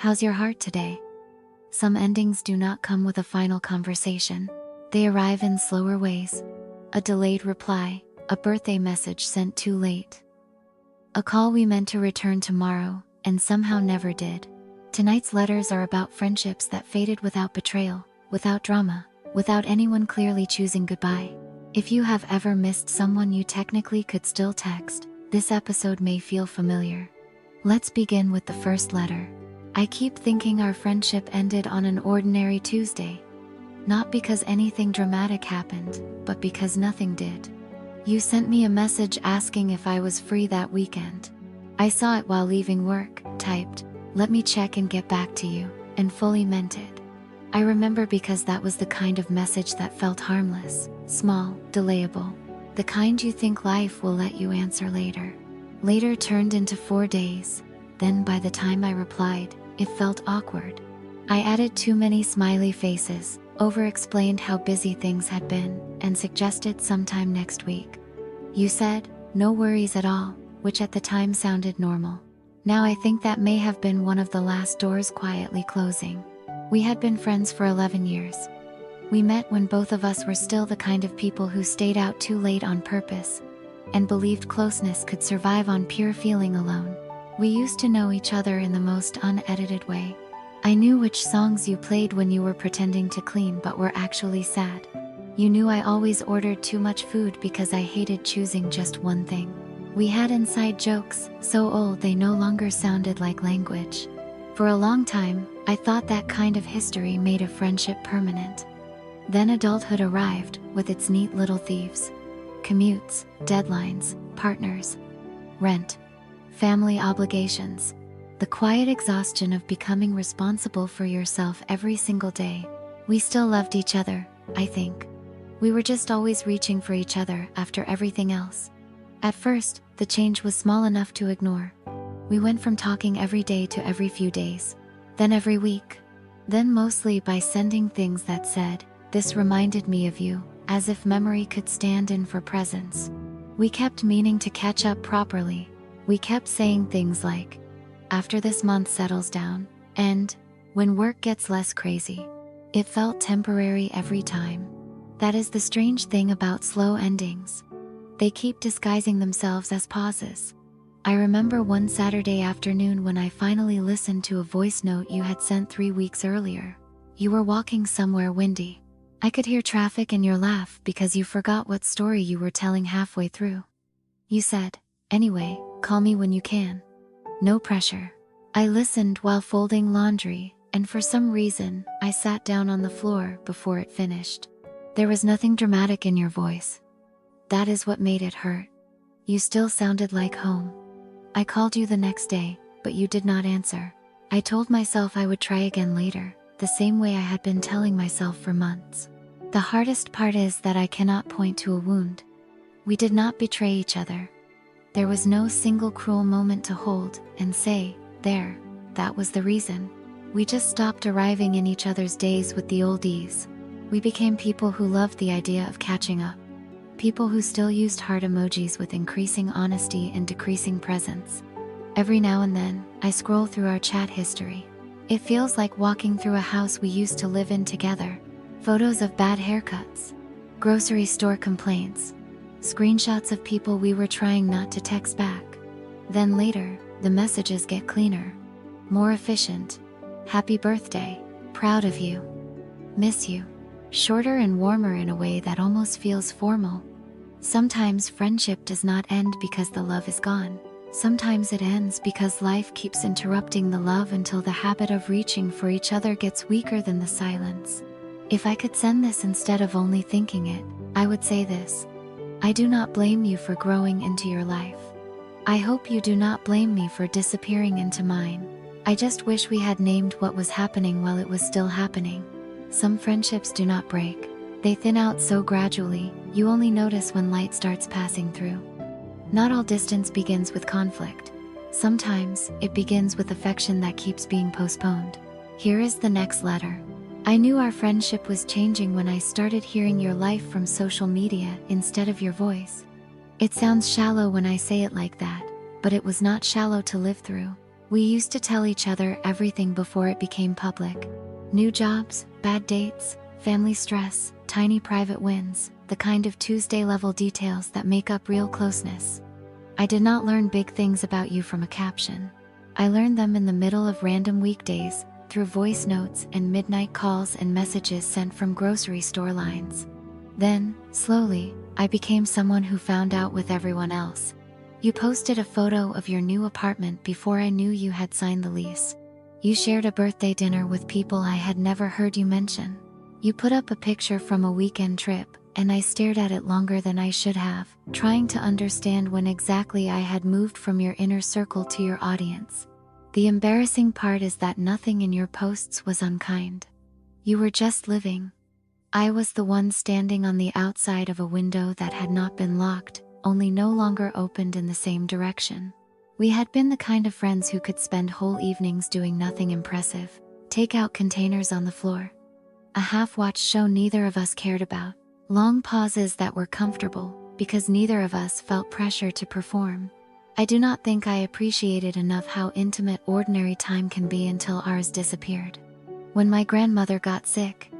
How's your heart today? Some endings do not come with a final conversation. They arrive in slower ways. A delayed reply, a birthday message sent too late. A call we meant to return tomorrow, and somehow never did. Tonight's letters are about friendships that faded without betrayal, without drama, without anyone clearly choosing goodbye. If you have ever missed someone you technically could still text, this episode may feel familiar. Let's begin with the first letter. I keep thinking our friendship ended on an ordinary Tuesday. Not because anything dramatic happened, but because nothing did. You sent me a message asking if I was free that weekend. I saw it while leaving work, typed, "Let me check and get back to you," and fully meant it. I remember because that was the kind of message that felt harmless, small, delayable. The kind you think life will let you answer later. Later turned into 4 days. Then by the time I replied, it felt awkward. I added too many smiley faces, over-explained how busy things had been, and suggested sometime next week. You said, "No worries at all," which at the time sounded normal. Now I think that may have been one of the last doors quietly closing. We had been friends for 11 years. We met when both of us were still the kind of people who stayed out too late on purpose, and believed closeness could survive on pure feeling alone. We used to know each other in the most unedited way. I knew which songs you played when you were pretending to clean but were actually sad. You knew I always ordered too much food because I hated choosing just one thing. We had inside jokes, so old they no longer sounded like language. For a long time, I thought that kind of history made a friendship permanent. Then adulthood arrived, with its neat little thieves. Commutes, deadlines, partners, rent, family obligations. The quiet exhaustion of becoming responsible for yourself every single day. We still loved each other, I think. We were just always reaching for each other after everything else. At first, the change was small enough to ignore. We went from talking every day to every few days, then every week. Then mostly by sending things that said, "This reminded me of you," as if memory could stand in for presence. We kept meaning to catch up properly. We kept saying things like, "After this month settles down," and "when work gets less crazy." It felt temporary every time. That is the strange thing about slow endings. They keep disguising themselves as pauses. I remember one Saturday afternoon when I finally listened to a voice note you had sent 3 weeks earlier. You were walking somewhere windy. I could hear traffic and your laugh because you forgot what story you were telling halfway through. You said, "Anyway, call me when you can." No pressure. I listened while folding laundry, and for some reason, I sat down on the floor before it finished. There was nothing dramatic in your voice. That is what made it hurt. You still sounded like home. I called you the next day, but you did not answer. I told myself I would try again later, the same way I had been telling myself for months. The hardest part is that I cannot point to a wound. We did not betray each other. There was no single cruel moment to hold and say, "There, that was the reason." We just stopped arriving in each other's days with the old ease. We became people who loved the idea of catching up. People who still used heart emojis with increasing honesty and decreasing presence. Every now and then, I scroll through our chat history. It feels like walking through a house we used to live in together. Photos of bad haircuts, grocery store complaints, screenshots of people we were trying not to text back. Then later, the messages get cleaner, more efficient. "Happy birthday, proud of you, miss you." Shorter and warmer in a way that almost feels formal. Sometimes friendship does not end because the love is gone. Sometimes it ends because life keeps interrupting the love until the habit of reaching for each other gets weaker than the silence. If I could send this instead of only thinking it, I would say this. I do not blame you for growing into your life. I hope you do not blame me for disappearing into mine. I just wish we had named what was happening while it was still happening. Some friendships do not break. They thin out so gradually, you only notice when light starts passing through. Not all distance begins with conflict. Sometimes, it begins with affection that keeps being postponed. Here is the next letter. I knew our friendship was changing when I started hearing your life from social media instead of your voice. It sounds shallow when I say it like that, but it was not shallow to live through. We used to tell each other everything before it became public. New jobs, bad dates, family stress, tiny private wins, the kind of Tuesday-level details that make up real closeness. I did not learn big things about you from a caption. I learned them in the middle of random weekdays, through voice notes and midnight calls and messages sent from grocery store lines. Then, slowly, I became someone who found out with everyone else. You posted a photo of your new apartment before I knew you had signed the lease. You shared a birthday dinner with people I had never heard you mention. You put up a picture from a weekend trip, and I stared at it longer than I should have, trying to understand when exactly I had moved from your inner circle to your audience. The embarrassing part is that nothing in your posts was unkind. You were just living. I was the one standing on the outside of a window that had not been locked, only no longer opened in the same direction. We had been the kind of friends who could spend whole evenings doing nothing impressive, take out containers on the floor. A half-watched show neither of us cared about. Long pauses that were comfortable, because neither of us felt pressure to perform. I do not think I appreciated enough how intimate ordinary time can be until ours disappeared. When my grandmother got sick,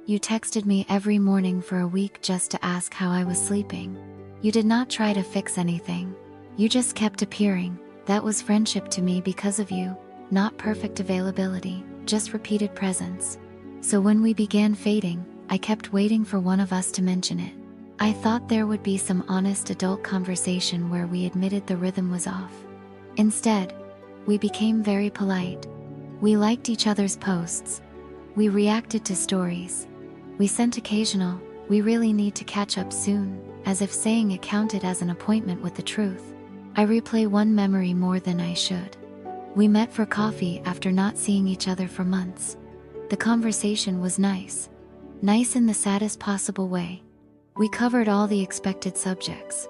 you texted me every morning for a week just to ask how I was sleeping. You did not try to fix anything. You just kept appearing. That was friendship to me because of you, not perfect availability, just repeated presence. So when we began fading, I kept waiting for one of us to mention it. I thought there would be some honest adult conversation where we admitted the rhythm was off. Instead, we became very polite. We liked each other's posts. We reacted to stories. We sent occasional, "We really need to catch up soon," as if saying it counted as an appointment with the truth. I replay one memory more than I should. We met for coffee after not seeing each other for months. The conversation was nice. Nice in the saddest possible way. We covered all the expected subjects.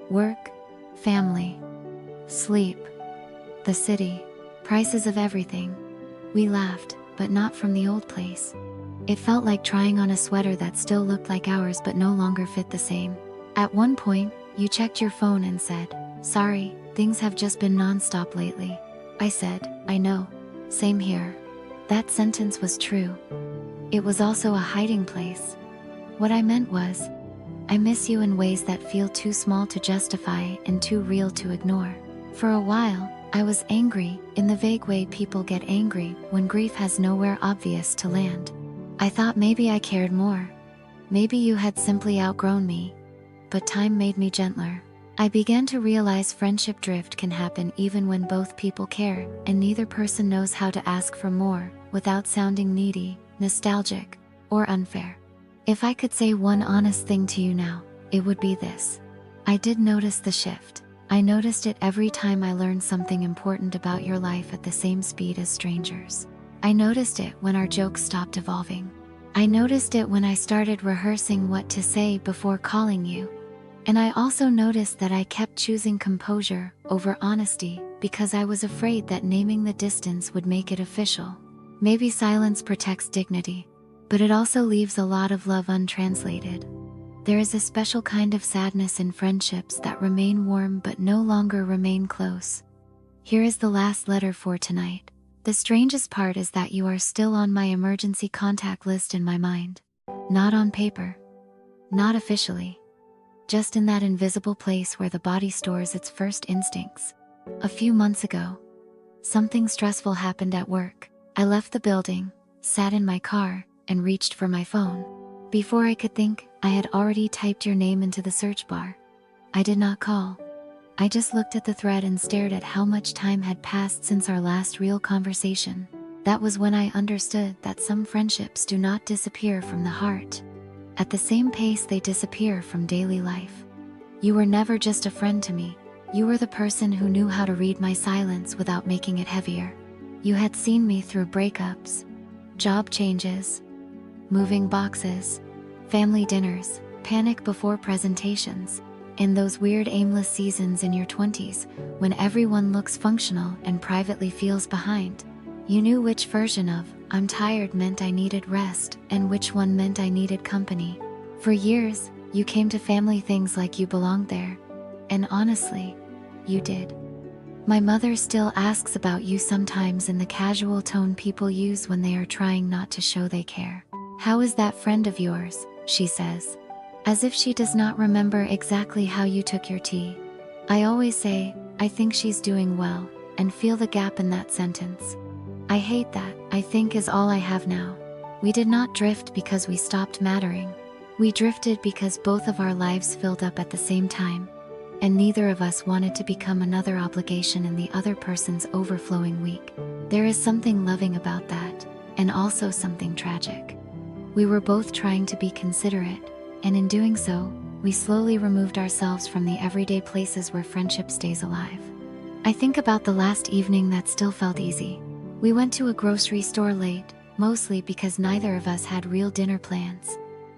Work, family, sleep, the city, prices of everything. We laughed, but not from the old place. It felt like trying on a sweater that still looked like ours but no longer fit the same. At one point, you checked your phone and said, "Sorry, things have just been non-stop lately." I said, "I know. Same here." That sentence was true. It was also a hiding place. What I meant was, I miss you in ways that feel too small to justify and too real to ignore. For a while, I was angry, in the vague way people get angry when grief has nowhere obvious to land. I thought maybe I cared more. Maybe you had simply outgrown me. But time made me gentler. I began to realize friendship drift can happen even when both people care, and neither person knows how to ask for more, without sounding needy, nostalgic, or unfair. If I could say one honest thing to you now, it would be this. I did notice the shift. I noticed it every time I learned something important about your life at the same speed as strangers. I noticed it when our jokes stopped evolving. I noticed it when I started rehearsing what to say before calling you. And I also noticed that I kept choosing composure over honesty because I was afraid that naming the distance would make it official. Maybe silence protects dignity, but it also leaves a lot of love untranslated. There is a special kind of sadness in friendships that remain warm but no longer remain close. Here is the last letter for tonight. The strangest part is that you are still on my emergency contact list in my mind. Not on paper. Not officially. Just in that invisible place where the body stores its first instincts. A few months ago, something stressful happened at work. I left the building, sat in my car, and reached for my phone. Before I could think, I had already typed your name into the search bar. I did not call. I just looked at the thread and stared at how much time had passed since our last real conversation. That was when I understood that some friendships do not disappear from the heart. At the same pace they disappear from daily life. You were never just a friend to me. You were the person who knew how to read my silence without making it heavier. You had seen me through breakups, job changes, moving boxes, family dinners, panic before presentations, and those weird aimless seasons in your 20s when everyone looks functional and privately feels behind. You knew which version of "I'm tired" meant I needed rest and which one meant I needed company. For years, you came to family things like you belonged there. And honestly, you did. My mother still asks about you sometimes in the casual tone people use when they are trying not to show they care. How is that friend of yours? She says, as if she does not remember exactly how you took your tea. I always say, I think she's doing well, and feel the gap in that sentence. I hate that, I think is all I have now. We did not drift because we stopped mattering. We drifted because both of our lives filled up at the same time, and neither of us wanted to become another obligation in the other person's overflowing week. There is something loving about that, and also something tragic. We were both trying to be considerate, and in doing so, we slowly removed ourselves from the everyday places where friendship stays alive. I think about the last evening that still felt easy. We went to a grocery store late, mostly because neither of us had real dinner plans.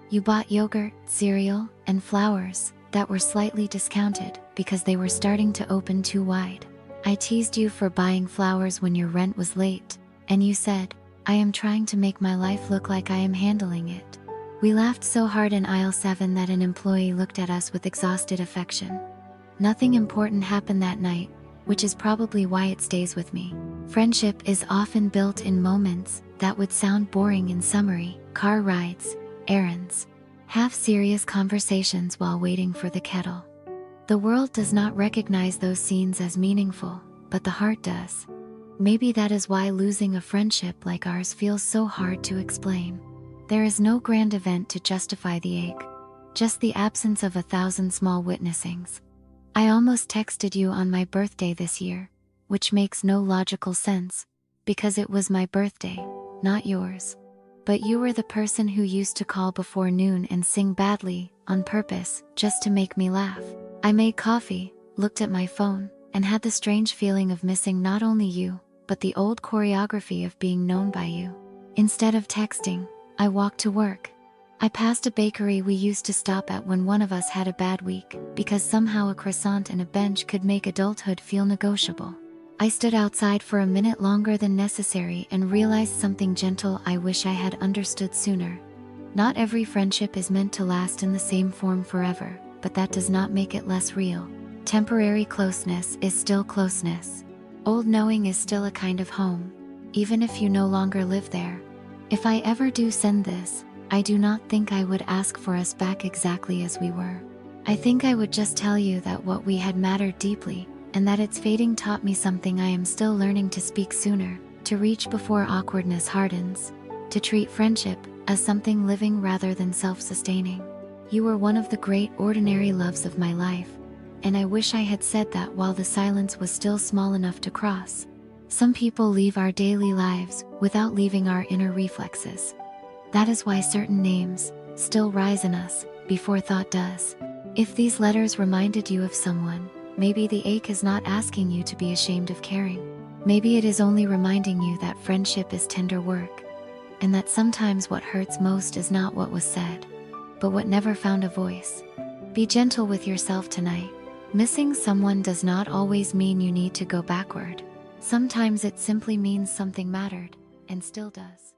You bought yogurt, cereal, and flowers that were slightly discounted because they were starting to open too wide. I teased you for buying flowers when your rent was late, and you said, I am trying to make my life look like I am handling it. We laughed so hard in aisle 7 that an employee looked at us with exhausted affection. Nothing important happened that night, which is probably why it stays with me. Friendship is often built in moments that would sound boring in summary: car rides, errands, half-serious conversations while waiting for the kettle. The world does not recognize those scenes as meaningful, but the heart does. Maybe that is why losing a friendship like ours feels so hard to explain. There is no grand event to justify the ache, just the absence of 1,000 small witnessings. I almost texted you on my birthday this year, which makes no logical sense, because it was my birthday, not yours. But you were the person who used to call before noon and sing badly, on purpose, just to make me laugh. I made coffee, looked at my phone, and had the strange feeling of missing not only you, but the old choreography of being known by you. Instead of texting, I walked to work. I passed a bakery we used to stop at when one of us had a bad week, because somehow a croissant and a bench could make adulthood feel negotiable. I stood outside for a minute longer than necessary and realized something gentle I wish I had understood sooner. Not every friendship is meant to last in the same form forever, but that does not make it less real. Temporary closeness is still closeness. Old knowing is still a kind of home, even if you no longer live there. If I ever do send this, I do not think I would ask for us back exactly as we were. I think I would just tell you that what we had mattered deeply, and that its fading taught me something I am still learning: to speak sooner, to reach before awkwardness hardens, to treat friendship as something living rather than self-sustaining. You were one of the great ordinary loves of my life, and I wish I had said that while the silence was still small enough to cross. Some people leave our daily lives without leaving our inner reflexes. That is why certain names still rise in us before thought does. If these letters reminded you of someone, maybe the ache is not asking you to be ashamed of caring. Maybe it is only reminding you that friendship is tender work, and that sometimes what hurts most is not what was said, but what never found a voice. Be gentle with yourself tonight. Missing someone does not always mean you need to go backward. Sometimes it simply means something mattered, and still does.